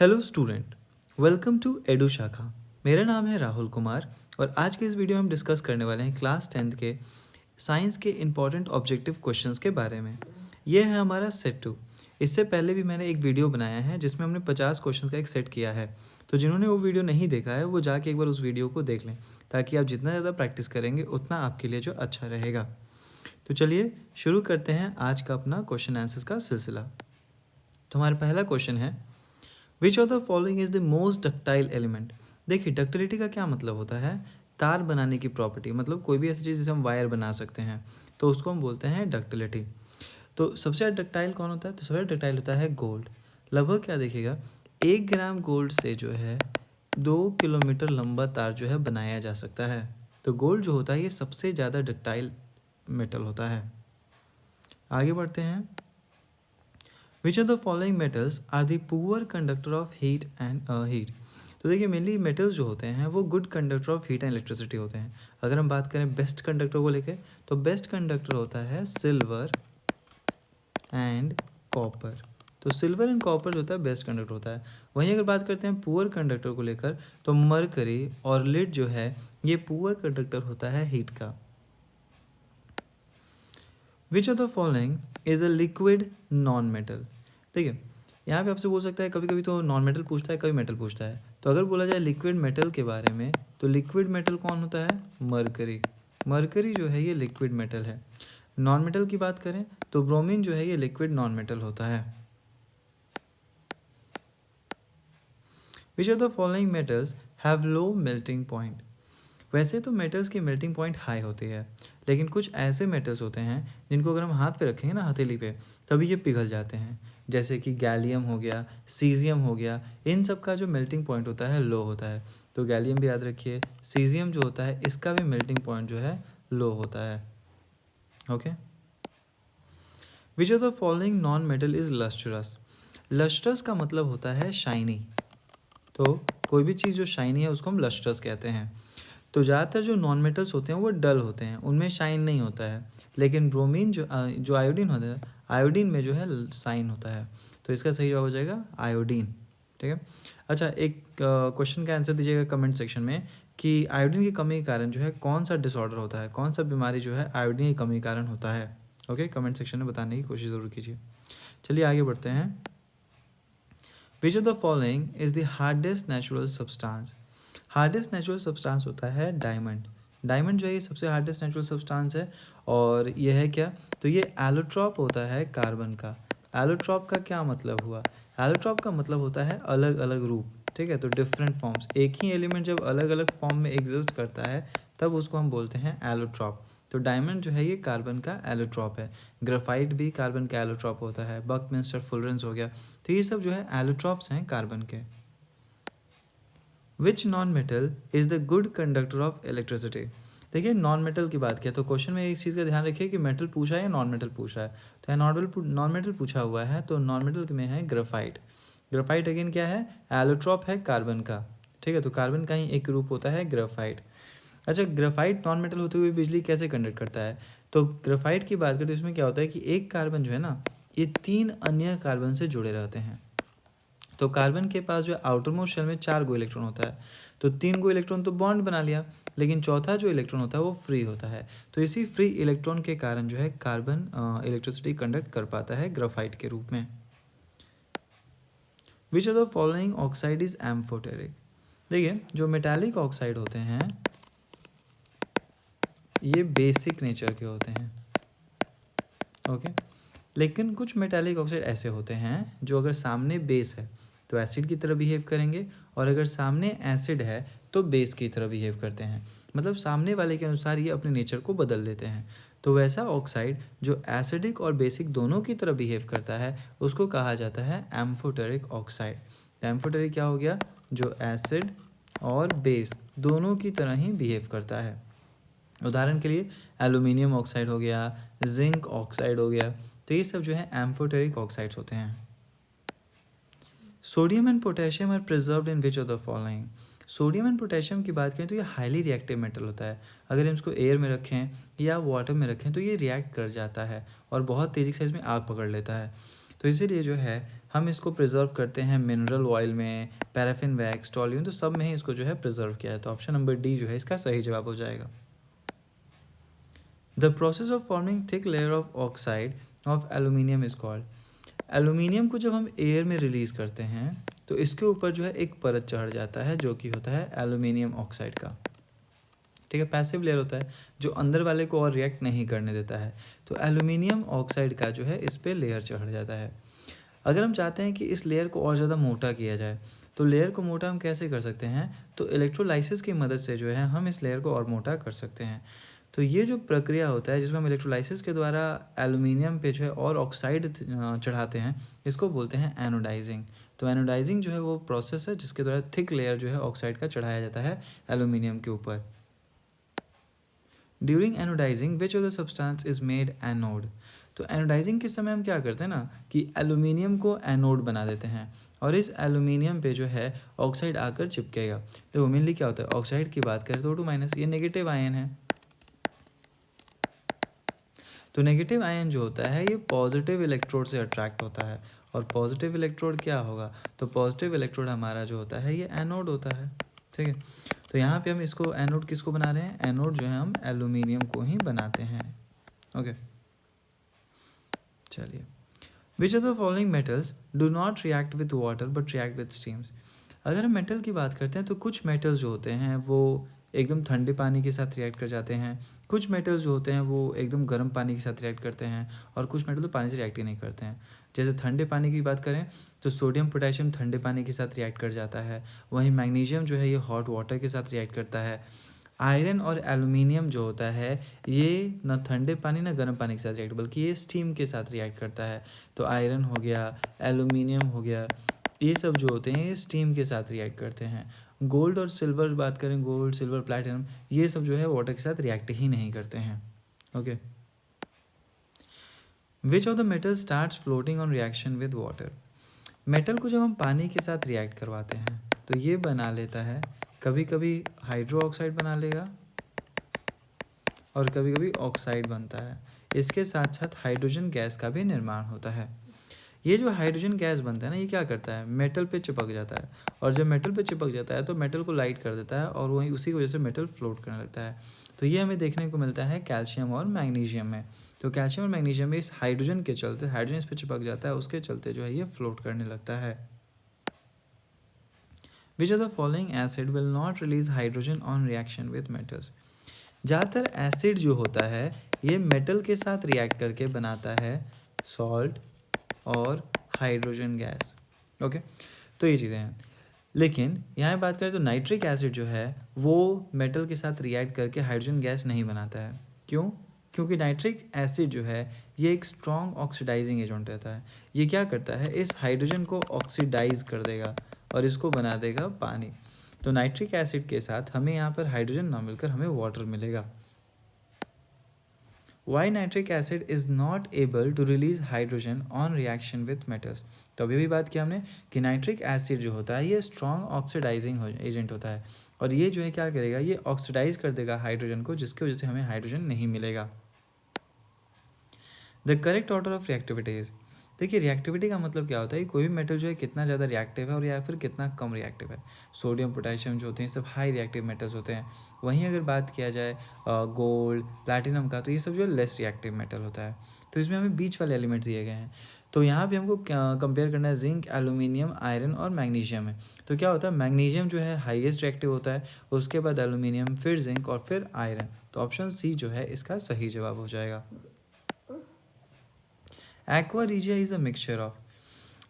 Hello student, welcome to Edu Shakha. मेरा नाम है राहुल कुमार और आज के इस वीडियो में हम डिस्कस करने वाले हैं क्लास 10th के साइंस के इम्पॉर्टेंट ऑब्जेक्टिव क्वेश्चंस के बारे में। ये है हमारा सेट 2। इससे पहले भी मैंने एक वीडियो बनाया है जिसमें हमने 50 क्वेश्चंस का एक सेट किया है। तो जिन्होंने वो वीडियो नहीं देखा है वो जाके एक बार उस वीडियो को देख लें, ताकि आप जितना ज़्यादा प्रैक्टिस करेंगे उतना आपके लिए जो अच्छा रहेगा। तो चलिए शुरू करते हैं आज का अपना क्वेश्चन आंसर्स का सिलसिला। तो हमारा पहला क्वेश्चन है, विच of the following is the most ductile element. देखिए, डक्टिलिटी का क्या मतलब होता है? तार बनाने की प्रॉपर्टी, मतलब कोई भी ऐसी चीज़ जिसे हम वायर बना सकते हैं तो उसको हम बोलते हैं डक्टिलिटी। तो सबसे ज़्यादा डक्टाइल कौन होता है? तो सबसे ज़्यादा डक्टाइल होता है गोल्ड। लगभग क्या देखिएगा, 1 ग्राम गोल्ड से जो है 2 किलोमीटर लंबा तार जो है बनाया जा सकता है। तो गोल्ड जो होता है ये सबसे ज़्यादा डक्टाइल मेटल होता है। आगे बढ़ते हैं। Which of the following metals are the poor conductor of heat and heat. तो देखिए, मेनली मेटल्स जो होते हैं वो good conductor of heat and electricity होते हैं। अगर हम बात करें बेस्ट कंडक्टर को लेकर, तो बेस्ट कंडक्टर होता है सिल्वर एंड कॉपर। तो सिल्वर एंड कॉपर जो होता है बेस्ट कंडक्टर होता है। वहीं अगर बात करते हैं पुअर कंडक्टर को लेकर, तो मरकरी और लिड जो है ये पुअर कंडक्टर होता है हीट का। विच of the following is a liquid non metal. देखिए, यहाँ पे आपसे बोल सकता है, कभी कभी तो नॉन मेटल पूछता है, कभी मेटल पूछता है। तो अगर बोला जाए लिक्विड मेटल के बारे में, तो लिक्विड मेटल कौन होता है? मरकरी। मरकरी जो है ये लिक्विड मेटल है। नॉन मेटल की बात करें तो ब्रोमीन जो है ये लिक्विड नॉन मेटल होता है। विच of the following metals have low melting point. वैसे तो मेटल्स की मेल्टिंग पॉइंट हाई होती है, लेकिन कुछ ऐसे मेटल्स होते हैं जिनको अगर हम हाथ पे रखेंगे ना, हथेली पे, तभी ये पिघल जाते हैं। जैसे कि गैलियम हो गया, सीजियम हो गया, इन सब का जो मेल्टिंग पॉइंट होता है लो होता है। तो गैलियम भी याद रखिए, सीजियम जो होता है इसका भी मेल्टिंग पॉइंट जो है लो होता है। Okay. Which of the following non metal is lustrous. Lustrous का मतलब होता है शाइनी। तो कोई भी चीज़ जो शाइनी है उसको हम लस्ट्रस कहते हैं। तो ज़्यादातर जो नॉन मेटल्स होते हैं वो डल होते हैं, उनमें शाइन नहीं होता है। लेकिन ब्रोमीन जो आयोडीन होता है, आयोडीन में जो है शाइन होता है। तो इसका सही जवाब हो जाएगा आयोडीन। ठीक है। अच्छा, एक क्वेश्चन का आंसर दीजिएगा कमेंट सेक्शन में कि आयोडीन की कमी के कारण जो है कौन सा डिसऑर्डर होता है, कौन सा बीमारी जो है आयोडीन की कमी के कारण होता है। ओके, कमेंट सेक्शन में बताने की कोशिश ज़रूर कीजिए। चलिए आगे बढ़ते हैं। Which of the following is the hardest natural substance. Hardest natural substance होता है डायमंड। डायमंड जो है ये सबसे हार्डेस्ट नेचुरल सब्सटेंस है। और ये है क्या? तो ये एलोट्रॉप होता है कार्बन का। एलोट्रॉप का क्या मतलब हुआ? एलोट्रॉप का मतलब होता है अलग अलग रूप। ठीक है, तो डिफरेंट फॉर्म्स। एक ही एलिमेंट जब अलग अलग फॉर्म में एग्जिस्ट करता है तब उसको हम बोलते हैं एलोट्रॉप। तो डायमंड जो है ये कार्बन का एलोट्रॉप है। ग्राफाइट भी कार्बन का एलोट्रॉप होता है। बकमिंस्टर फुलरेंस हो गया। तो ये सब जो है एलोट्रॉप्स हैं कार्बन के। Which non metal is the good conductor of electricity. देखिए, नॉन मेटल की बात किया तो क्वेश्चन में इस चीज़ का ध्यान रखिए कि मेटल पूछा है या नॉन मेटल पूछा है। तो नॉन मेटल पूछा हुआ है, तो नॉन मेटल में है ग्राफाइट। ग्राफाइट अगेन क्या है? एलोट्रॉप है कार्बन का। ठीक है, तो कार्बन का ही एक रूप होता है ग्राफाइट। अच्छा, ग्राफाइट नॉन मेटल होते हुए बिजली कैसे कंडक्ट करता है? तो ग्राफाइट की बात करें तो इसमें क्या होता है कि एक कार्बन जो है ना, ये 3 अन्य कार्बन से जुड़े रहते हैं। तो कार्बन के पास जो आउटर मोस्ट शेल में 4 गो इलेक्ट्रॉन होता है। तो 3 गो इलेक्ट्रॉन तो बॉन्ड बना लिया, लेकिन चौथा जो इलेक्ट्रॉन होता है वो फ्री होता है। तो इसी फ्री इलेक्ट्रॉन के कारण जो है कार्बन इलेक्ट्रिसिटी कंडक्ट कर पाता है ग्राफाइट के रूप में। विच of the following oxide is amphoteric. देखिए, जो मेटालिक ऑक्साइड होते हैं ये बेसिक नेचर के होते हैं। ओके। लेकिन कुछ मेटालिक ऑक्साइड ऐसे होते हैं जो अगर सामने बेस है तो एसिड की तरह बिहेव करेंगे, और अगर सामने एसिड है तो बेस की तरह बिहेव करते हैं। मतलब सामने वाले के अनुसार ये अपने नेचर को बदल लेते हैं। तो वैसा ऑक्साइड जो एसिडिक और बेसिक दोनों की तरह बिहेव करता है उसको कहा जाता है एम्फोटेरिक ऑक्साइड। एम्फोटेरिक क्या हो गया? जो एसिड और बेस दोनों की तरह ही बिहेव करता है। उदाहरण के लिए एल्यूमिनियम ऑक्साइड हो गया, जिंक ऑक्साइड हो गया। तो ये सब जो है एम्फोटेरिक ऑक्साइड्स होते हैं। Sodium and potassium are preserved in which of the following. Sodium and potassium की बात करें तो ये हाईली रिएक्टिव मेटल होता है। अगर हम इसको एयर में रखें या वाटर में रखें तो ये रिएक्ट कर जाता है और बहुत तेज़ी से इसमें आग पकड़ लेता है। तो इसीलिए जो है हम इसको प्रिजर्व करते हैं मिनरल ऑयल में, पैराफिन वैक्स, टॉल्यून, तो सब में ही इसको जो है प्रिजर्व किया है। तो ऑप्शन नंबर डी जो है इसका सही जवाब हो जाएगा। The process of forming thick layer of oxide of aluminium is called. Aluminium को जब हम एयर में रिलीज़ करते हैं तो इसके ऊपर जो है एक परत चढ़ जाता है जो कि होता है एल्यूमिनियम ऑक्साइड का। ठीक है, पैसिव लेयर होता है जो अंदर वाले को और रिएक्ट नहीं करने देता है। तो एल्यूमिनियम ऑक्साइड का जो है इस पर लेयर चढ़ जाता है। अगर हम चाहते हैं कि इस लेयर को और ज़्यादा मोटा किया जाए तो लेयर को मोटा हम कैसे कर सकते हैं, तो इलेक्ट्रोलाइसिस की मदद से जो है हम इस लेयर को और मोटा कर सकते हैं। तो ये जो प्रक्रिया होता है जिसमें हम इलेक्ट्रोलाइसिस के द्वारा एल्यूमिनियम पे जो है और ऑक्साइड चढ़ाते हैं, इसको बोलते हैं एनोडाइजिंग। तो एनोडाइजिंग जो है वो प्रोसेस है जिसके द्वारा थिक लेयर जो है ऑक्साइड का चढ़ाया जाता है एल्यूमिनियम के ऊपर। During anodising which of the substance is made anode. तो एनोडाइजिंग के समय हम क्या करते हैं ना कि एल्यूमिनियम को एनोड बना देते हैं और इस एल्यूमिनियम पे जो है ऑक्साइड आकर चिपकेगा। तो मेनली क्या होता है, ऑक्साइड की बात करें तो O2- ये नेगेटिव आयन है। तो नेगेटिव आयन जो होता है ये पॉजिटिव इलेक्ट्रोड से अट्रैक्ट होता है और पॉजिटिव इलेक्ट्रोड क्या होगा, तो पॉजिटिव इलेक्ट्रोड हमारा जो होता है ये एनोड होता है। ठीक है, तो यहाँ पे हम इसको एनोड किसको बना रहे हैं, एनोड जो है हम एल्यूमिनियम को ही बनाते हैं। ओके, चलिए, विच of the following metals do not react with water but react with stems. अगर हम मेटल की बात करते हैं तो कुछ मेटल्स जो होते हैं वो एकदम ठंडे पानी के साथ रिएक्ट कर जाते हैं, कुछ मेटल्स जो होते हैं वो एकदम गर्म पानी के साथ रिएक्ट करते हैं और कुछ मेटल तो पानी से रिएक्ट ही नहीं करते हैं। जैसे ठंडे पानी की बात करें तो सोडियम पोटेशियम ठंडे पानी के साथ रिएक्ट कर जाता है, वहीं मैग्नीशियम जो है ये हॉट वाटर के साथ रिएक्ट करता है। आयरन और एल्यूमिनियम जो होता है ये ना ठंडे पानी ना गर्म पानी के साथ रिएक्ट, बल्कि ये स्टीम के साथ रिएक्ट करता है। तो आयरन हो गया, एल्यूमिनियम हो गया, ये सब जो होते हैं ये स्टीम के साथ रिएक्ट करते हैं। गोल्ड और सिल्वर बात करें, गोल्ड सिल्वर प्लैटिनम ये सब जो है वाटर के साथ रिएक्ट ही नहीं करते हैं। Okay, which of the metal starts floating on reaction with water. Metal को जब हम पानी के साथ रिएक्ट करवाते हैं तो ये बना लेता है, कभी कभी हाइड्रो ऑक्साइड बना लेगा और कभी कभी ऑक्साइड बनता है। इसके साथ साथ हाइड्रोजन गैस का भी निर्माण होता है। ये जो हाइड्रोजन गैस बनता है ना, ये क्या करता है, मेटल पे चिपक जाता है और जब मेटल पे चिपक जाता है तो मेटल को लाइट कर देता है और वहीं उसी की वजह से मेटल फ्लोट करने लगता है। तो ये हमें देखने को मिलता है कैल्शियम और मैग्नीशियम में। तो कैल्शियम और मैग्नीशियम में इस हाइड्रोजन के चलते, हाइड्रोजन इस पर चिपक जाता है, उसके चलते जो है ये फ्लोट करने लगता है। विच of the following acid will not release hydrogen on reaction with metals. ज़्यादातर एसिड जो होता है ये मेटल के साथ रिएक्ट करके बनाता है सॉल्ट और हाइड्रोजन गैस। ओके, तो ये चीज़ें हैं। लेकिन यहाँ बात करें तो नाइट्रिक एसिड जो है वो मेटल के साथ रिएक्ट करके हाइड्रोजन गैस नहीं बनाता है। क्यों? क्योंकि नाइट्रिक एसिड जो है ये एक स्ट्रॉन्ग ऑक्सीडाइजिंग एजेंट रहता है। ये क्या करता है, इस हाइड्रोजन को ऑक्सीडाइज कर देगा और इसको बना देगा पानी। तो नाइट्रिक एसिड के साथ हमें यहाँ पर हाइड्रोजन ना मिलकर हमें वाटर मिलेगा। Why nitric acid is not able to release hydrogen on reaction with metals। तो अभी भी बात की हमने कि नाइट्रिक एसिड जो होता है ये स्ट्रॉन्ग ऑक्सीडाइजिंग एजेंट होता है और ये जो है क्या करेगा, ये ऑक्सीडाइज कर देगा हाइड्रोजन को, जिसकी वजह से हमें हाइड्रोजन नहीं मिलेगा। The correct order of reactivities. देखिए, रिएक्टिविटी का मतलब क्या होता है, कोई भी मेटल जो है कितना ज़्यादा रिएक्टिव है और या फिर कितना कम रिएक्टिव है। सोडियम पोटेशियम जो होते हैं सब हाई रिएक्टिव मेटल्स होते हैं। वहीं अगर बात किया जाए गोल्ड प्लैटिनम का, तो ये सब जो है लेस रिएक्टिव मेटल होता है। तो इसमें हमें बीच वाले एलिमेंट्स दिए गए हैं। तो यहाँ पे हमको कंपेयर करना है जिंक, एल्यूमिनियम, आयरन और मैग्नीशियम है। तो क्या होता है, मैग्नीशियम जो है हाईएस्ट रिएक्टिव होता है, उसके बाद एल्यूमिनियम, फिर जिंक और फिर आयरन। तो ऑप्शन सी जो है इसका सही जवाब हो जाएगा। Aqua regia is a mixture of.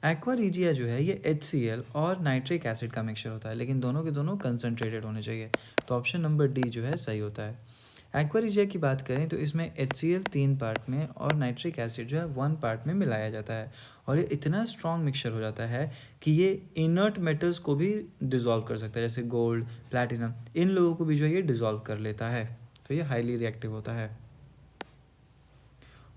Aqua regia जो है ये HCl और नाइट्रिक एसिड का मिक्सचर होता है, लेकिन दोनों के दोनों कंसनट्रेटेड होने चाहिए। तो ऑप्शन नंबर डी जो है सही होता है। एक्वा रीजिया की बात करें तो इसमें HCl 3 पार्ट में और नाइट्रिक एसिड जो है 1 पार्ट में मिलाया जाता है और ये इतना स्ट्रॉन्ग मिक्सचर हो जाता है कि ये इनर्ट मेटल्स को भी डिज़ोल्व कर सकता है, जैसे गोल्ड, प्लैटिनम, इन लोगों को भी जो है ये डिज़ोल्व कर लेता है। तो ये हाईली रिएक्टिव होता है।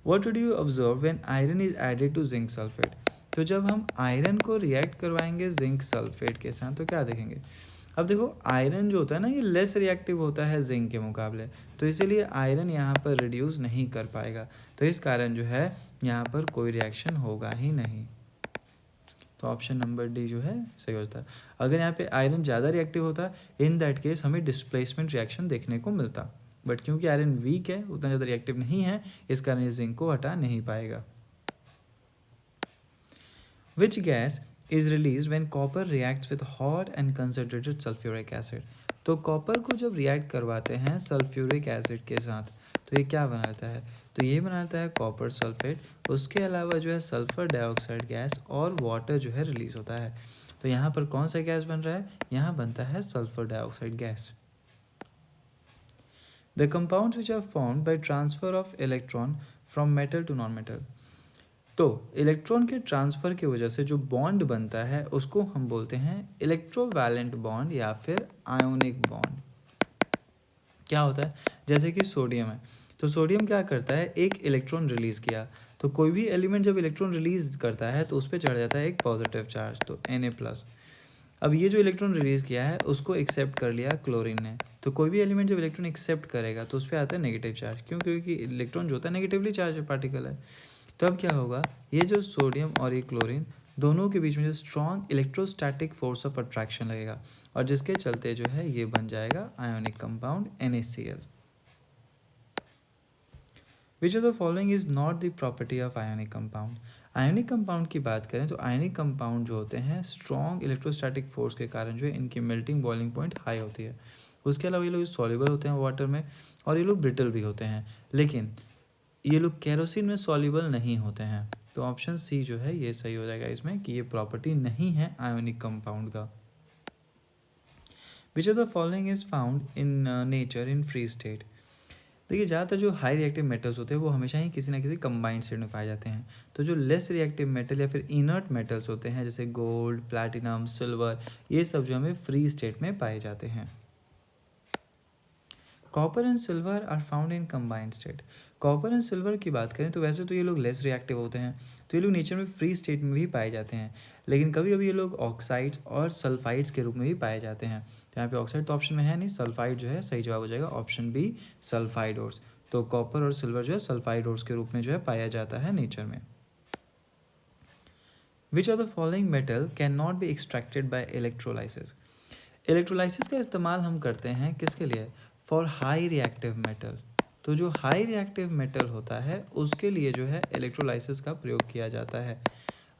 What would you observe when iron is added to zinc sulfate? तो जब हम आयरन को रिएक्ट करवाएंगे जिंक सल्फेट के साथ तो क्या देखेंगे। अब देखो, आयरन जो होता है ना ये लेस रिएक्टिव होता है जिंक के मुकाबले, तो इसीलिए आयरन यहाँ पर रिड्यूस नहीं कर पाएगा। तो इस कारण जो है यहाँ पर कोई रिएक्शन होगा ही नहीं। तो ऑप्शन नंबर डी जो है सही होता है। अगर यहाँ पे आयरन ज़्यादा रिएक्टिव होता, इन दैट केस हमें डिस्प्लेसमेंट रिएक्शन देखने को मिलता, बट क्योंकि आयरन वीक है, उतना ज़्यादा रिएक्टिव नहीं है, इस कारण ये जिंक को हटा नहीं पाएगा। Which gas is release when copper reacts with hot and concentrated sulphuric acid. तो कॉपर को जब रिएक्ट करवाते हैं सल्फ्यूरिक एसिड के साथ, तो ये क्या बनाता है, तो ये बनाता है कॉपर सल्फेट। उसके अलावा जो है सल्फर डाइऑक्साइड गैस और वाटर जो है रिलीज होता है। तो यहाँ पर कौन सा गैस बन रहा है, यहाँ बनता है sulphur dioxide gas. The compounds which are formed by transfer of electron from metal to non metal. तो इलेक्ट्रॉन के ट्रांसफ़र की वजह से जो बॉन्ड बनता है उसको हम बोलते हैं इलेक्ट्रोवैलेंट बॉन्ड या फिर आयोनिक बॉन्ड। क्या होता है, जैसे कि सोडियम है, तो सोडियम क्या करता है, एक इलेक्ट्रॉन रिलीज़ किया, तो कोई भी एलिमेंट जब इलेक्ट्रॉन रिलीज़ करता है तो उस पर चढ़ जाता है एक पॉजिटिव चार्ज, तो Na+। अब ये जो इलेक्ट्रॉन रिलीज़ किया है उसको एक्सेप्ट कर लिया क्लोरीन ने, तो कोई भी एलिमेंट जब इलेक्ट्रॉन एक्सेप्ट करेगा तो उस पर आता है नेगेटिव चार्ज, क्यों, क्योंकि इलेक्ट्रॉन जो होता है नेगेटिवली चार्ज पार्टिकल है। तो अब क्या होगा, ये जो सोडियम और ये क्लोरीन दोनों के बीच में जो strong electrostatic force of attraction लगेगा, और जिसके चलते जो है ये बन जाएगा ionic compound NaCl। Which of the following is not the property of ionic compound. Ionic compound की बात करें तो आयोनिक कंपाउंड जो होते हैं स्ट्रॉन्ग इलेक्ट्रोस्टैटिक फोर्स के कारण जो है इनकी मेल्टिंग बॉइलिंग पॉइंट हाई होती है। उसके अलावा ये लोग सॉल्युबल होते हैं वाटर में, और ये लोग ब्रिटल भी होते हैं, लेकिन ये लोग केरोसिन में सॉल्युबल नहीं होते हैं। तो ऑप्शन सी जो है ये सही हो जाएगा इसमें, कि ये प्रॉपर्टी नहीं है आयोनिक कंपाउंड का। विच of the following is found in nature in free state. देखिए ज़्यादातर जो हाई रिएक्टिव मेटल्स होते हैं वो हमेशा ही किसी ना किसी कंबाइंड स्टेट में पाए जाते हैं। तो जो लेस रिएक्टिव मेटल या फिर इनर्ट मेटल्स होते हैं जैसे गोल्ड, प्लैटिनम, सिल्वर, ये सब जो हमें फ्री स्टेट में पाए जाते हैं। Copper and silver are found in combined state. Copper and silver की बात करें तो वैसे तो ये लोग लेस रिएक्टिव होते हैं, तो ये लोग नेचर में फ्री स्टेट में भी पाए जाते हैं, लेकिन कभी कभी ये लोग ऑक्साइड्स और सल्फाइड्स के रूप में भी पाए जाते हैं। तो यहाँ पे ऑक्साइड तो ऑप्शन में है नहीं, सल्फाइड जो है सही जवाब हो जाएगा ऑप्शन बी सल्फाइड ओर्स। तो कॉपर और सिल्वर जो है सल्फाइड ओर्स के रूप में जो है पाया जाता है नेचर में। विच of the following metal can not be extracted bye electrolysis. Electrolysis का इस्तेमाल हम करते हैं किसके लिए, फॉर हाई रिएक्टिव मेटल। तो जो हाई रिएक्टिव मेटल होता है उसके लिए जो है इलेक्ट्रोलाइसिस का प्रयोग किया जाता है।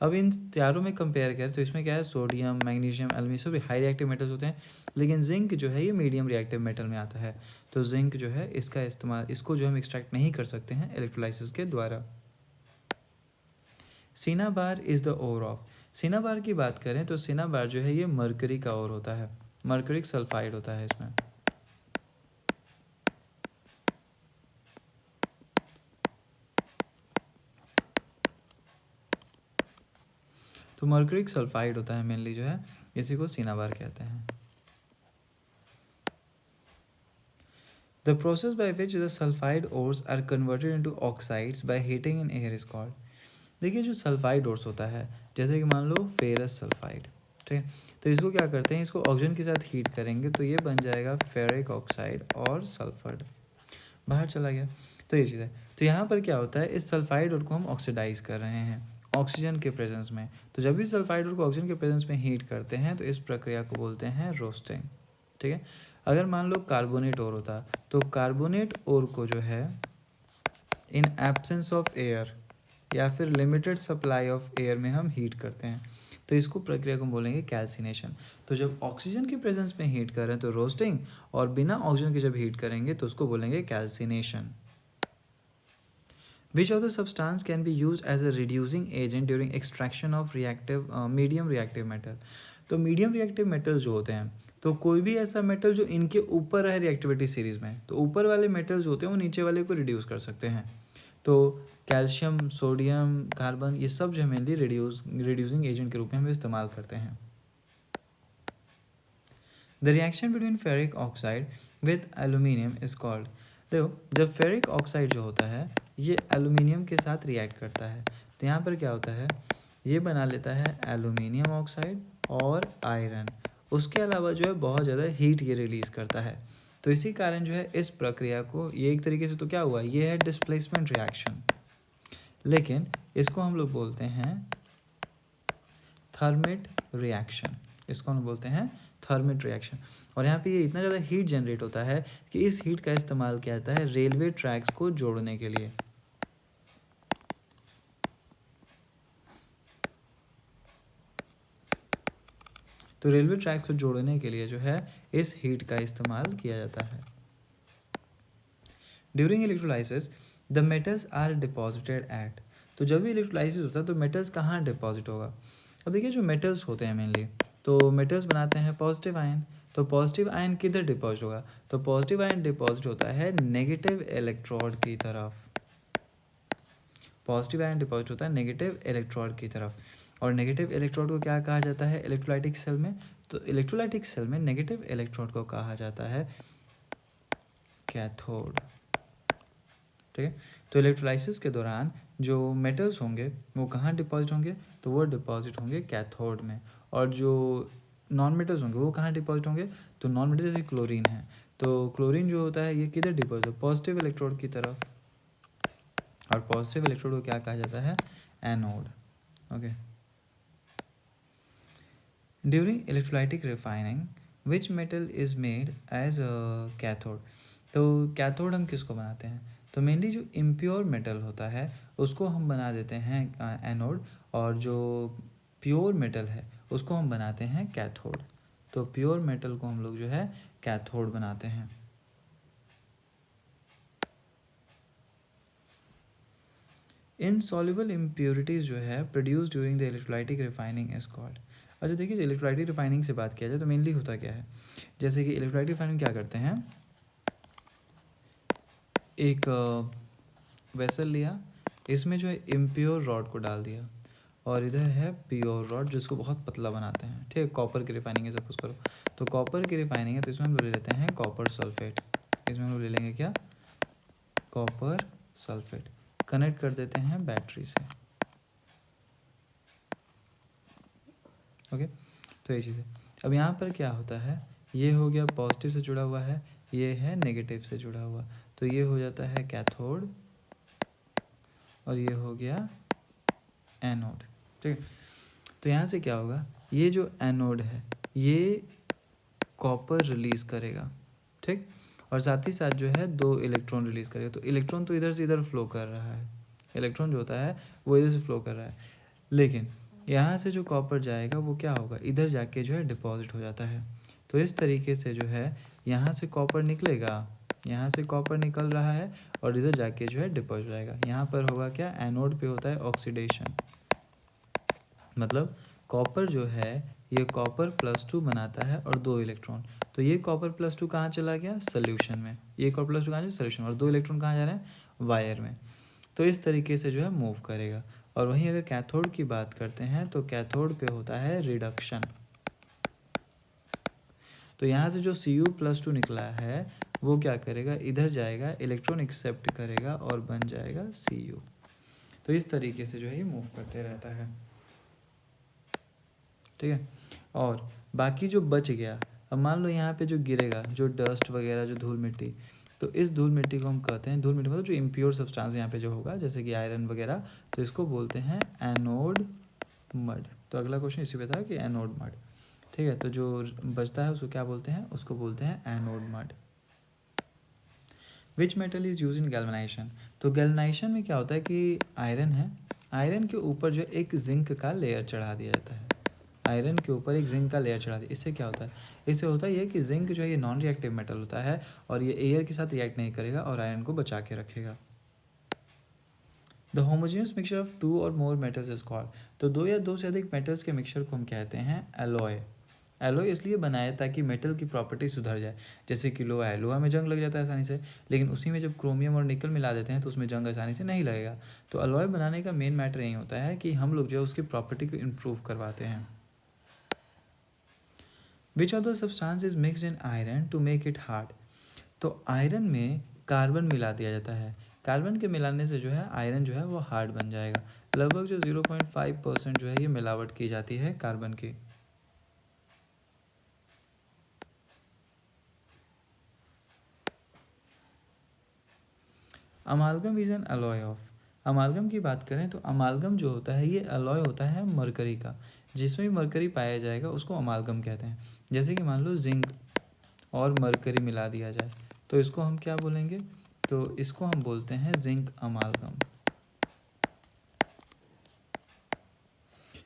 अब इन चारों में कंपेयर करें तो इसमें क्या है, सोडियम, मैग्नीशियम, एल्यूमिनियम सभी हाई रिएक्टिव मेटल्स होते हैं, लेकिन जिंक जो है ये मीडियम रिएक्टिव मेटल में आता है। तो जिंक जो है इसका इस्तेमाल, इसको जो हम एक्सट्रैक्ट नहीं कर सकते हैं इलेक्ट्रोलाइसिस के द्वारा। Cinnabar is the ore of. Cinnabar की बात करें तो सिनाबार जो है ये मरकरी का ओर होता है, मरकरिक सल्फाइड होता है इसमें। तो मरकरिक सल्फाइड होता है मेनली जो है, इसी को सिनाबार कहते हैं। The process by which the sulphide ores are converted into oxides by heating in air is called. देखिए जो सल्फाइड ओर्स होता है, जैसे कि मान लो फेरस सल्फाइड, ठीक है, तो इसको क्या करते हैं, इसको ऑक्सीजन के साथ हीट करेंगे तो ये बन जाएगा फेरिक ऑक्साइड और सल्फर, बाहर चला गया। तो ये चीज़ है, तो यहाँ पर क्या होता है, इस सल्फाइड ओर को हम ऑक्सीडाइज कर रहे हैं ऑक्सीजन के प्रेजेंस में। तो जब भी सल्फाइड ओर को ऑक्सीजन के प्रेजेंस में हीट करते हैं तो इस प्रक्रिया को बोलते हैं रोस्टिंग, ठीक है। अगर मान लो कार्बोनेट ओर होता तो कार्बोनेट ओर को जो है इन एब्सेंस ऑफ एयर या फिर लिमिटेड सप्लाई ऑफ एयर में हम हीट करते हैं, तो इसको प्रक्रिया को बोलेंगे कैल्सिनेशन। तो जब ऑक्सीजन के प्रेजेंस में हीट कर रहे हैं तो रोस्टिंग, और बिना ऑक्सीजन के जब हीट करेंगे तो उसको बोलेंगे calcination. Which of the substance can be use as a reducing agent during extraction of reactive medium reactive metal. तो मीडियम रिएक्टिव मेटल जो होते हैं, तो कोई भी ऐसा मेटल जो इनके ऊपर है रिएक्टिविटी सीरीज में, तो ऊपर वाले मेटल्स होते हैं वो नीचे वाले को रिड्यूस कर सकते हैं। तो कैल्शियम, सोडियम, कार्बन, ये सब जो है मेनली रिड्यूसिंग एजेंट के रूप में हम इस्तेमाल करते हैं। The reaction between ferric oxide with aluminium is called. देखो जब फेरिक ऑक्साइड जो होता है ये एल्यूमिनियम के साथ रिएक्ट करता है, तो यहाँ पर क्या होता है, ये बना लेता है एल्यूमिनियम ऑक्साइड और आयरन। उसके अलावा जो है बहुत ज़्यादा हीट ये रिलीज़ करता है, तो इसी कारण जो है इस प्रक्रिया को, ये एक तरीके से तो क्या हुआ, ये है डिस्प्लेसमेंट रिएक्शन, लेकिन इसको हम लोग बोलते हैं थर्मिट रिएक्शन, इसको हम बोलते हैं थर्मिट रिएक्शन। और यहाँ पे ये इतना ज़्यादा हीट जनरेट होता है कि इस हीट का इस्तेमाल किया जाता है रेलवे ट्रैक्स को जोड़ने के लिए। तो रेलवे ट्रैक्स को जोड़ने के लिए जो है इस हीट का इस्तेमाल किया जाता है। During electrolysis the metals are deposited at, तो जब भी इलेक्ट्रोलाइसिस होता है तो मेटल्स कहाँ डिपॉजिट होगा। अब देखिए जो मेटल्स होते हैं मेनली, तो मेटल्स बनाते हैं पॉजिटिव आयन, तो पॉजिटिव आयन किधर डिपॉजिट होगा, तो पॉजिटिव आयन डिपॉजिट होता है नेगेटिव इलेक्ट्रोड की तरफ। पॉजिटिव आयन डिपॉजिट होता है नेगेटिव इलेक्ट्रोड की तरफ। और नेगेटिव इलेक्ट्रोड को क्या कहा जाता है इलेक्ट्रोलाइटिक सेल में, तो इलेक्ट्रोलाइटिक सेल में नेगेटिव इलेक्ट्रोड को कहा जाता है कैथोड। ठीक है, तो इलेक्ट्रोलाइसिस के दौरान जो मेटल्स होंगे वो कहाँ डिपॉजिट होंगे, तो वो डिपॉजिट होंगे कैथोड में। और जो नॉन मेटल्स होंगे वो कहाँ डिपॉजिट होंगे, तो नॉन मेटल जैसे क्लोरीन है, तो क्लोरीन जो होता है ये किधर डिपॉजिट होगा, पॉजिटिव इलेक्ट्रोड की तरफ। और पॉजिटिव इलेक्ट्रोड को क्या कहा जाता है anode. Okay, during electrolytic refining which metal is made as cathode, तो कैथोड हम किसको बनाते हैं, तो मेनली जो इम्प्योर मेटल होता है उसको हम बना देते हैं एनोड, और जो प्योर मेटल है उसको हम बनाते हैं कैथोड। तो प्योर मेटल को हम लोग जो है कैथोड बनाते हैं। इनसॉल्युबल इम्प्योरिटीज़ जो है produce during the electrolytic refining is called. अच्छा देखिए, जो इलेक्ट्रोलाइटिक रिफाइनिंग से बात किया जाए तो मेनली होता क्या है, जैसे कि इलेक्ट्रोलाइटिक रिफाइनिंग क्या करते हैं, एक वेसल लिया, इसमें जो है इम्प्योर रॉड को डाल दिया, और इधर है प्योर रॉड जिसको बहुत पतला बनाते हैं। ठीक है, कॉपर की रिफाइनिंग है सपोज करो, तो कॉपर की रिफाइनिंग है तो इसमें हम ले लेते हैं कॉपर सल्फेट, इसमें हम लोग ले लेंगे क्या कॉपर सल्फेट, कनेक्ट कर देते हैं बैटरी से। ओके, तो ये चीज़ है। अब यहाँ पर क्या होता है, ये हो गया पॉजिटिव से जुड़ा हुआ है, ये है नेगेटिव से जुड़ा हुआ, तो ये हो जाता है कैथोड और ये हो गया एनोड। ठीक है, तो यहाँ से क्या होगा, ये जो एनोड है ये कॉपर रिलीज़ करेगा, ठीक, और साथ ही साथ जो है 2 इलेक्ट्रॉन रिलीज़ करेगा। तो इलेक्ट्रॉन तो इधर से इधर फ्लो कर रहा है, इलेक्ट्रॉन जो होता है वो इधर से फ्लो कर रहा है, लेकिन यहाँ से जो कॉपर जाएगा वो क्या होगा, इधर जाके जो है डिपॉजिट हो जाता है। तो इस तरीके से जो है यहाँ से कॉपर निकलेगा, यहाँ से कॉपर निकल रहा है और इधर जाके जो है डिपॉजिट हो जाएगा। यहाँ पर होगा क्या, एनोड पे होता है ऑक्सीडेशन, मतलब कॉपर जो है ये कॉपर +2 बनाता है और 2 इलेक्ट्रॉन, तो ये कॉपर +2 कहाँ चला गया सोल्यूशन में, ये कॉपर +2 कहाँ गया सोल्यूशन, और 2 इलेक्ट्रॉन कहाँ जा रहे हैं वायर में। तो इस तरीके से जो है मूव करेगा। और वहीं अगर कैथोड की बात करते हैं तो कैथोड पे होता है रिडक्शन, तो यहाँ से जो Cu+2 निकला है वो क्या करेगा, इधर जाएगा, इलेक्ट्रॉन एक्सेप्ट करेगा और बन जाएगा Cu। तो इस तरीके से जो है ये मूव करते रहता है। ठीक है, और बाकी जो बच गया, अब मान लो यहाँ पे जो गिरेगा, जो डस्ट वगैरह, जो धूल मिट्टी, तो इस धूल मिट्टी को हम कहते हैं, धूल मिट्टी मतलब जो इम्प्योर सब्सटेंस यहाँ पे जो होगा जैसे कि आयरन वगैरह, तो इसको बोलते हैं एनोड मड। तो अगला क्वेश्चन इसी पे था कि एनोड मड। ठीक है, तो जो बचता है उसको क्या बोलते हैं, उसको बोलते हैं anode mud. Which metal is use in galvanisation, तो गैल्वेनाइजेशन में क्या होता है कि आयरन है, आयरन के ऊपर जो एक जिंक का लेयर चढ़ा दिया जाता है, आयरन के ऊपर एक जिंक का लेयर चढ़ा दिया। इससे क्या होता है, इससे होता है ये कि जिंक जो है ये नॉन रिएक्टिव मेटल होता है और ये एयर के साथ रिएक्ट नहीं करेगा और आयरन को बचा के रखेगा। द होमोजेनियस मिक्सचर ऑफ 2 और मोर मेटल्स इज कॉल्ड, तो 2 या 2 से अधिक मेटल्स के मिक्सचर को हम कहते हैं एलॉय। एलॉय इसलिए बनाया ताकि मेटल की प्रॉपर्टी सुधर जाए, जैसे कि लोहा है, लोहा में जंग लग जाता है आसानी से, लेकिन उसी में जब क्रोमियम और निकल मिला देते हैं तो उसमें जंग आसानी से नहीं लगेगा। तो एलॉय बनाने का मेन मैटर यही होता है कि हम लोग जो है उसकी प्रॉपर्टी को इम्प्रूव करवाते हैं। Which of the substance is mixed in iron to make it hard, तो आयरन में कार्बन मिला दिया जाता है, कार्बन के मिलाने से जो है आयरन जो है वो हार्ड बन जाएगा। लगभग जो 0.5% जो है ये मिलावट की जाती है कार्बन की। अमालगम इज एन अलॉय ऑफ, अमालगम की बात करें तो अमालगम जो होता है ये अलॉय होता है मरकरी का। जिसमें भी मरकरी पाया जाएगा उसको अमालगम कहते हैं। जैसे कि मान लो जिंक और मरकरी मिला दिया जाए तो इसको हम क्या बोलेंगे, तो इसको हम बोलते हैं जिंक अमालगम।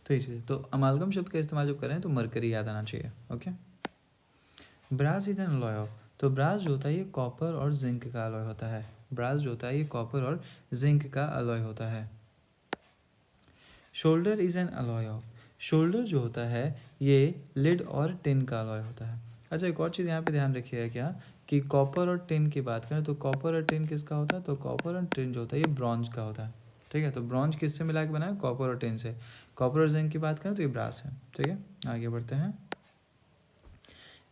तो ये चीज़, तो अमालगम शब्द का इस्तेमाल जब करें तो मरकरी याद आना चाहिए। Okay, brass is an alloy of, तो ब्रास जो होता है ये कॉपर और जिंक का अलॉय होता है। ब्रास जो होता है ये कॉपर और जिंक का अलॉय होता है। Shoulder is an alloy of, shoulder जो होता है ये लिड और टिन का अलॉय होता है। अच्छा, एक और चीज़ यहाँ पे ध्यान रखिएगा क्या, कि कॉपर और टिन की बात करें तो कॉपर और टिन किसका होता है, तो कॉपर और टिन जो होता है ये ब्रॉन्ज का होता है। ठीक है, तो ब्रॉन्ज किससे मिला के बना है, कॉपर और टिन से। कॉपर और जिंक की बात करें तो ये ब्रास है। ठीक है, आगे बढ़ते हैं।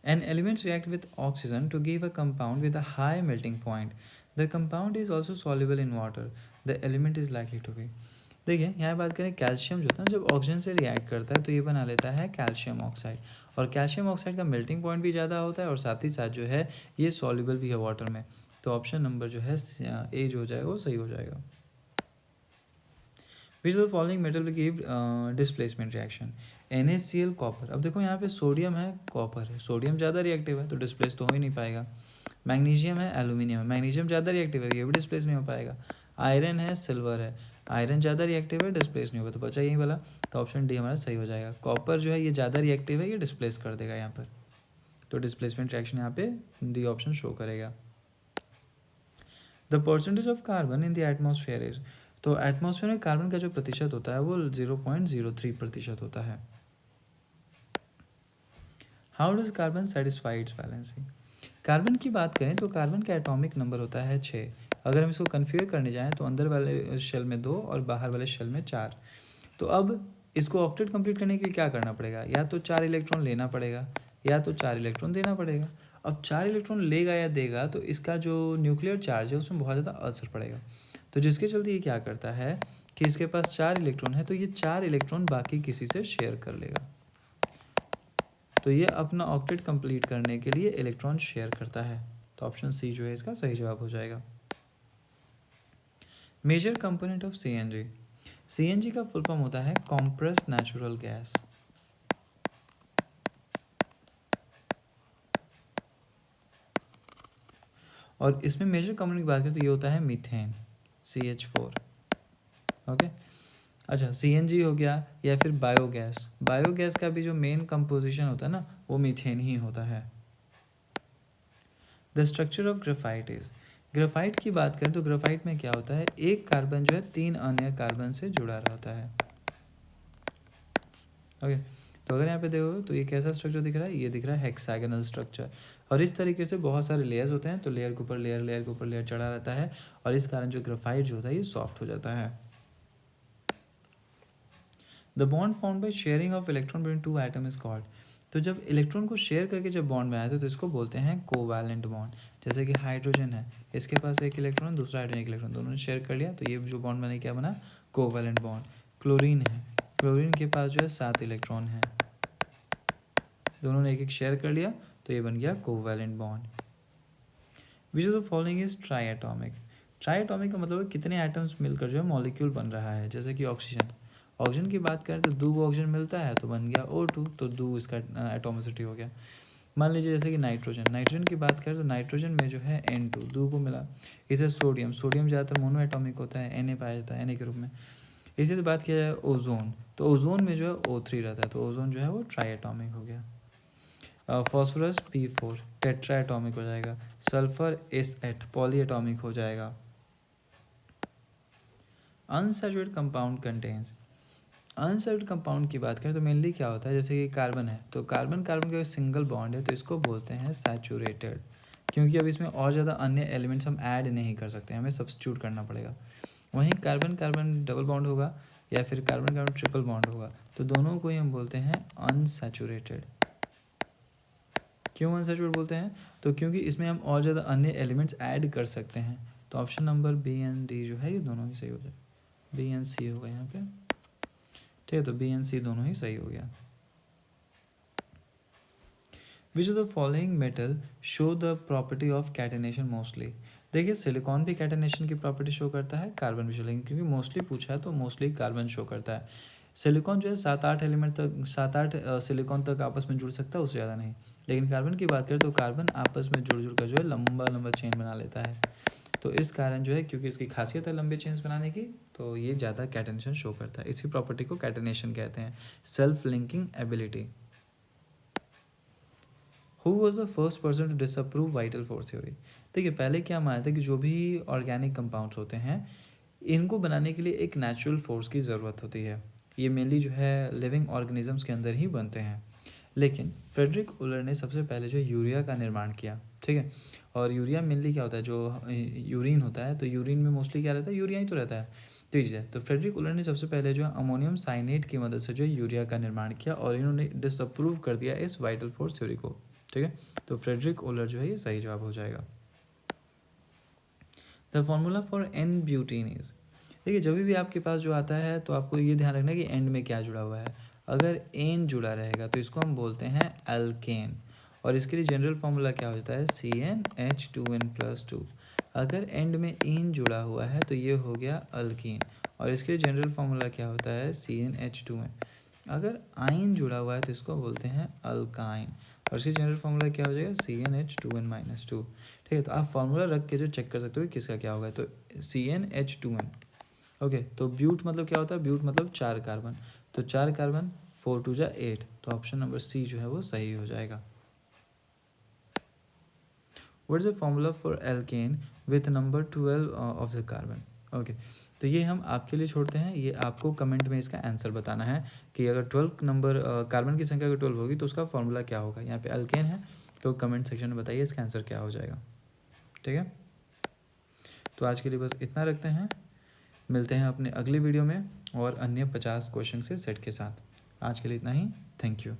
An elements react with oxygen to give a compound with a high melting point. The compound is also soluble in water. The element is likely to be. देखिए यहाँ बात करें कैल्शियम जो होता है ना, जब ऑक्सीजन से रिएक्ट करता है तो ये बना लेता है कैल्शियम ऑक्साइड, और कैल्शियम ऑक्साइड का मेल्टिंग पॉइंट भी ज़्यादा होता है और साथ ही साथ जो है ये सॉल्युबल भी है वाटर में। तो ऑप्शन नंबर जो है ए जो हो जाएगा वो सही हो जाएगा। विच of the following metal will give displacement reaction, NaCl copper. अब देखो यहाँ पे सोडियम है, कॉपर है, सोडियम ज़्यादा रिएक्टिव है तो डिस्प्लेस तो हो ही नहीं पाएगा। मैग्नीशियम है, एल्यूमिनियम है, मैग्नीशियम ज़्यादा रिएक्टिव है, ये भी डिस्प्लेस नहीं हो पाएगा। आयरन है, सिल्वर है, आयरन ज़्यादा रिएक्टिव है, डिस्प्लेस नहीं होगा, तो बचा यही वाला, तो ऑप्शन डी हमारा सही हो जाएगा। कॉपर जो है ये ज़्यादा रिएक्टिव है, ये डिस्प्लेस कर देगा यहाँ पर, तो डिस्प्लेसमेंट रिएक्शन यहाँ पे डी ऑप्शन शो करेगा। The percentage of carbon in the atmosphere is, तो एटमॉस्फेयर में कार्बन का जो प्रतिशत होता है वो 0.03% होता है। How does carbon satisfy it's valency, carbon की बात करें तो कार्बन का एटॉमिक नंबर होता है 6। अगर हम इसको कन्फिगर करने जाएँ तो अंदर वाले शेल में 2 और बाहर वाले शेल में 4। तो अब इसको ऑक्टेट कंप्लीट करने के लिए क्या करना पड़ेगा, या तो 4 इलेक्ट्रॉन लेना पड़ेगा या तो 4 इलेक्ट्रॉन देना पड़ेगा। अब 4 इलेक्ट्रॉन लेगा या देगा तो इसका जो न्यूक्लियर चार्ज है उसमें बहुत ज़्यादा असर पड़ेगा, तो जिसके चलते ये क्या करता है कि इसके पास 4 इलेक्ट्रॉन है तो ये 4 इलेक्ट्रॉन बाकी किसी से शेयर कर लेगा। तो ये अपना ऑक्टेट कंप्लीट करने के लिए इलेक्ट्रॉन शेयर करता है, तो ऑप्शन सी जो है इसका सही जवाब हो जाएगा। Major component of CNG, CNG का फुल फॉर्म होता है कॉम्प्रेस्ड नेचुरल गैस। और इसमें मेजर कंपोनेंट की बात करें तो ये होता है मीथेन, CH4। ओके, अच्छा CNG हो गया या फिर बायोगैस, बायोगैस का भी जो मेन कंपोजिशन होता है ना वो मीथेन ही होता है। The structure of graphite is, graphite की बात करें तो ग्रेफाइट में क्या होता है, एक कार्बन जो है 3 अन्य कार्बन से जुड़ा रहता है। ओके, तो अगर यहाँ पे देखो तो ये कैसा स्ट्रक्चर दिख रहा है, ये दिख रहा है हेक्सागोनल स्ट्रक्चर, और इस तरीके से बहुत सारे लेयर्स होते हैं, तो लेयर के ऊपर लेयर, लेयर के ऊपर लेयर चढ़ा रहता है, और इस कारण जो ग्रेफाइट जो होता है ये सॉफ्ट हो जाता है। The bond found by sharing of electron between 2 atom is called, तो जब इलेक्ट्रॉन को शेयर करके जब बॉन्ड में आए थे तो इसको बोलते हैं कोवैलेंट बॉन्ड। जैसे कि हाइड्रोजन है, इसके पास एक इलेक्ट्रॉन, दूसरा हाइड्रोजन एक इलेक्ट्रॉन, दोनों ने शेयर कर लिया तो ये जो बॉन्ड बना क्या बना, कोवैलेंट बॉन्ड। क्लोरीन है, क्लोरीन के पास जो है 7 इलेक्ट्रॉन है, दोनों ने एक एक शेयर कर लिया तो ये बन गया covalent bond. Which of the following is try atomic, try atomic का मतलब है कितने एटम्स मिलकर जो है मॉलिक्यूल बन रहा है। जैसे कि ऑक्सीजन, ऑक्सीजन की बात करें तो 2 ऑक्सीजन मिलता है तो बन गया O2, तो 2 इसका एटोमिसिटी हो गया। मान लीजिए जैसे कि नाइट्रोजन, नाइट्रोजन की बात करें तो नाइट्रोजन में जो है N2, 2 को मिला। इसे सोडियम, सोडियम ज़्यादातर मोनो एटॉमिक होता है, Na पाया जाता है Na के रूप में। इसी से बात किया जाए ओजोन, तो ओजोन में जो है O3 रहता है, तो ओजोन जो है वो ट्राई एटॉमिक हो गया। फॉस्फोरस P4 टेट्रा एटॉमिक हो जाएगा। सल्फर S8 पॉली एटॉमिक हो जाएगा। Unsaturated compound contains, unsaturated compound की बात करें तो मेनली क्या होता है, जैसे कि कार्बन है तो कार्बन कार्बन का सिंगल बॉन्ड है तो इसको बोलते हैं सैचुरेटेड, क्योंकि अब इसमें और ज़्यादा अन्य एलिमेंट्स हम ऐड नहीं कर सकते, हमें सब्स्टिट्यूट करना पड़ेगा। वहीं कार्बन कार्बन डबल बॉन्ड होगा या फिर कार्बन कार्बन ट्रिपल बॉन्ड होगा तो दोनों को ही हम बोलते हैं अनसैचुरेटेड। क्यों अनसैचुरेटेड बोलते हैं, तो क्योंकि इसमें हम और ज़्यादा अन्य एलिमेंट्स ऐड कर सकते हैं, तो option number B and D जो है ये दोनों ही सही हो जाए, बी एंड सी होगा यहाँ पे। ठीक है, तो बी एंड सी दोनों ही सही हो गया। विच of the following metal show the property of catenation mostly, देखिए सिलिकॉन भी कैटेनेशन की प्रॉपर्टी शो करता है, कार्बन भी शो, लेकिन क्योंकि मोस्टली पूछा है तो मोस्टली कार्बन शो करता है। सिलिकॉन जो है 7-8 एलिमेंट तक, 7-8 सिलिकॉन तक आपस में जुड़ सकता है, उससे ज़्यादा नहीं। लेकिन कार्बन की बात करें तो कार्बन आपस में जुड़ जुड़ कर जो है लंबा लंबा चेन बना लेता है। तो इस कारण जो है, क्योंकि इसकी खासियत है लंबे चेन्स बनाने की, तो ये ज़्यादा कैटेनेशन शो करता है। इसी प्रॉपर्टी को कैटेनेशन कहते हैं, self linking ability. Who was the first person to disapprove vital force theory? देखिए, पहले क्या माना था कि जो भी ऑर्गेनिक कंपाउंड्स होते हैं, इनको बनाने के लिए एक नेचुरल फोर्स की ज़रूरत होती है। ये मेनली जो है लिविंग ऑर्गेनिजम्स के अंदर ही बनते हैं। लेकिन फ्रेडरिक उलर ने सबसे पहले जो यूरिया का निर्माण किया, ठीक है। और यूरिया मेनली क्या होता है, जो यूरिन होता है, तो यूरिन में मोस्टली क्या रहता है, यूरिया ही तो रहता है। तो ये चीज़ है। तो फ्रेडरिक उलर ने सबसे पहले जो है अमोनियम साइनेट की मदद से जो है यूरिया का निर्माण किया, और इन्होंने डिसअप्रूव कर दिया इस वाइटल फोर्स थ्योरी को, ठीक है। तो फ्रेडरिक उलर जो है ये सही जवाब हो जाएगा। The formula for n butene is, देखिए जब भी आपके पास जो आता है तो आपको ये ध्यान रखना है कि एंड में क्या जुड़ा हुआ है। अगर एन जुड़ा रहेगा तो इसको हम बोलते हैं एल्केन, और इसके लिए जनरल फार्मूला क्या हो जाता है, CnH2n+2। अगर एंड में इन जुड़ा हुआ है तो ये हो गया अल्कीन, और इसके लिए जनरल फार्मूला क्या होता है, CnH2n। अगर आइन जुड़ा हुआ है तो इसको बोलते हैं अल्काइन, और इसकी जनरल फार्मूला क्या हो जाएगा, CnH2n-2। ठीक है, तो आप फार्मूला रख के जो चेक कर सकते हो कि किसका क्या होगा, तो CnH2n। ओके, तो ब्यूट मतलब क्या होता है, ब्यूट मतलब 4 कार्बन, तो 4 कार्बन 4 2 जा 8, तो ऑप्शन नंबर सी जो है वो सही हो जाएगा। What is the formula for alkane with number 12 of the carbon? Okay, तो ये हम आपके लिए छोड़ते हैं, ये आपको कमेंट में इसका आंसर बताना है कि अगर 12 नंबर कार्बन की संख्या अगर 12 होगी तो उसका फार्मूला क्या होगा। यहाँ पे एल्केन है, तो कमेंट सेक्शन में बताइए इसका आंसर क्या हो जाएगा, ठीक है। तो आज के लिए बस इतना रखते हैं, मिलते हैं अपने अगले वीडियो में और अन्य 50 क्वेश्चन के सेट के साथ। आज के लिए इतना ही, थैंक यू।